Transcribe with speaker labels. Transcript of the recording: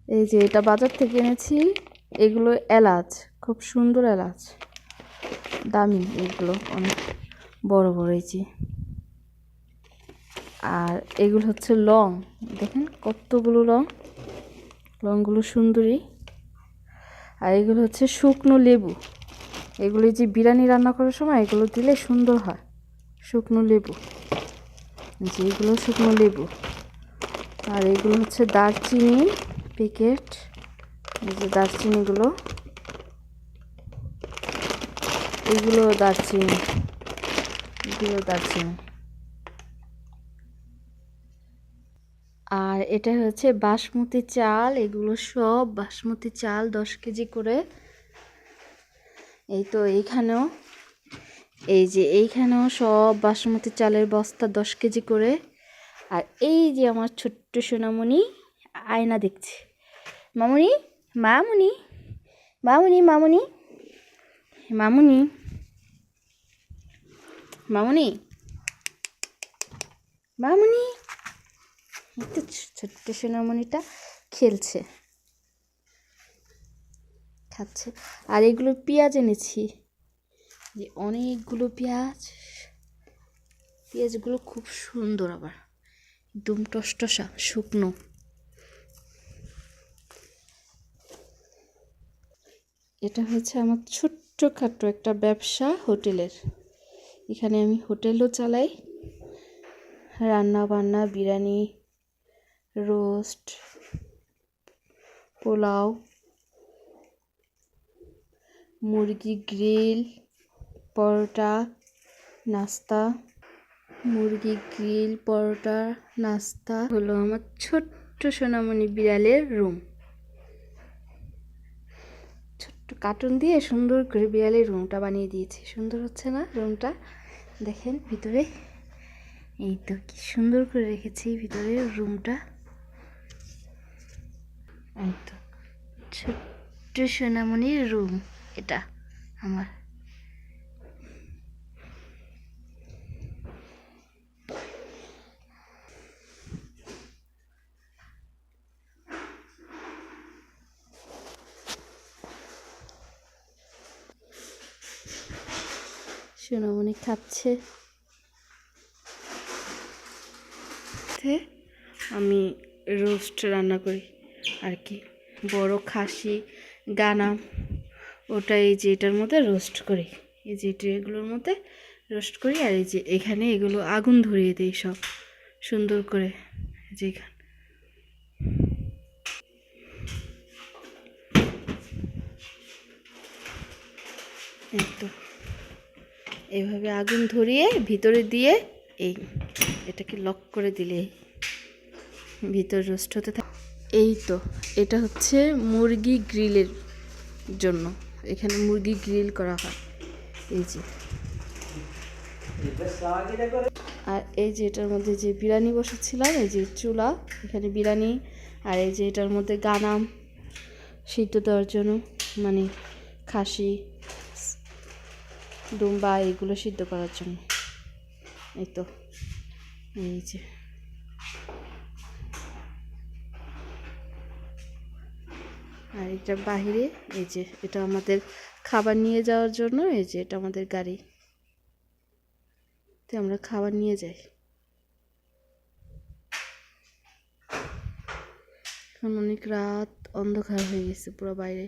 Speaker 1: এই যে এটা বাজার থেকে এনেছি, এগুলো এলাচ, খুব সুন্দর এলাচ, দামি এগুলো, অনেক বড় বড়। এই যে, আর এগুলো হচ্ছে লং, দেখেন কতগুলো লং, লংগুলো সুন্দরী। আর এগুলো হচ্ছে শুকনো লেবু, এগুলো যে বিরিয়ানি রান্না করার সময় এগুলো দিলে সুন্দর হয়, শুকনো লেবু, যে এগুলো শুকনো লেবু। আর এগুলো হচ্ছে দারচিনি প্যাকেট, এই যে দারচিনিগুলো, এগুলো দারচিনি, এগুলো দারচিনি। আর এটা হচ্ছে বাসমতি চাল, এগুলো সব বাসমতি চাল, 10 কেজি করে। এই তো এইখানেও, এই যে এইখানেও সব বাসমতি চালের বস্তা 10 কেজি করে। আর এই যে আমার ছোট্ট সোনামণি আয়না দেখছে, মামুনি, মামুনি, মামুনি, মামুনি, মামুনি, মামুনি, মামুনি। তো ছোট্ট সোনামণিটা খেলছে, খাচ্ছে। আর এগুলো পেঁয়াজ এনেছি, যে অনেকগুলো পেঁয়াজ, পেঁয়াজগুলো খুব সুন্দর, আবার একদম টসটসা শুকনো। এটা হচ্ছে আমার ছোট্টখাট্টো একটা ব্যবসা, হোটেলের। এখানে আমি হোটেলও চালাই, রান্না বান্না, বিরিয়ানি, রোস্ট, পোলাও, মুরগি গ্রিল, পরোটা, নাস্তা, মুরগি গ্রিল, পরোটা, নাস্তা। হলো আমার ছোট্ট সোনামণি বিড়ালের রুম, ছোট্ট কার্টুন দিয়ে সুন্দর করে বিড়ালের রুমটা বানিয়ে দিয়েছি। সুন্দর হচ্ছে না রুমটা? দেখেন ভিতরে, এই তো কি সুন্দর করে রেখেছি ভিতরে রুমটা। এই তো ছোট্ট সোনামণির রুম এটা আমার। সোনামণি খাচ্ছে। আমি রোস্ট রান্না করি আর কি, বড় খাসি গানা, ওটা এই যে এটার মধ্যে রোস্ট করি, এই যে এগুলোর মধ্যে রোস্ট করি। আর এই যে এখানে এগুলো আগুন ধরিয়ে দিই সব সুন্দর করে, যে এখানে এই তো এইভাবে আগুন ধরিয়ে ভিতরে দিয়ে এই এটাকে লক করে দিলে ভিতর রোস্ট হতে থাকে। এই তো এটা হচ্ছে মুরগি গ্রিলের জন্য, এখানে মুরগি গ্রিল করা হয়। এই যে, আর এই যে এটার মধ্যে যে বিরিয়ানি বসাচ্ছিলাম, এই যে চুলা, এখানে বিরিয়ানি। আর এই যে এটার মধ্যে গানাম সিদ্ধ দেওয়ার জন্য, মানে খাসি, দুম্বা, এগুলো সিদ্ধ করার জন্য। এই তো, এই যে, আর এটা বাহিরে, এই যে এটা আমাদের খাবার নিয়ে যাওয়ার জন্য, এই যে এটা আমাদের গাড়ি, তো আমরা খাবার নিয়ে যাই। এখন অনেক রাত, অন্ধকার হয়ে গেছে পুরো বাইরে।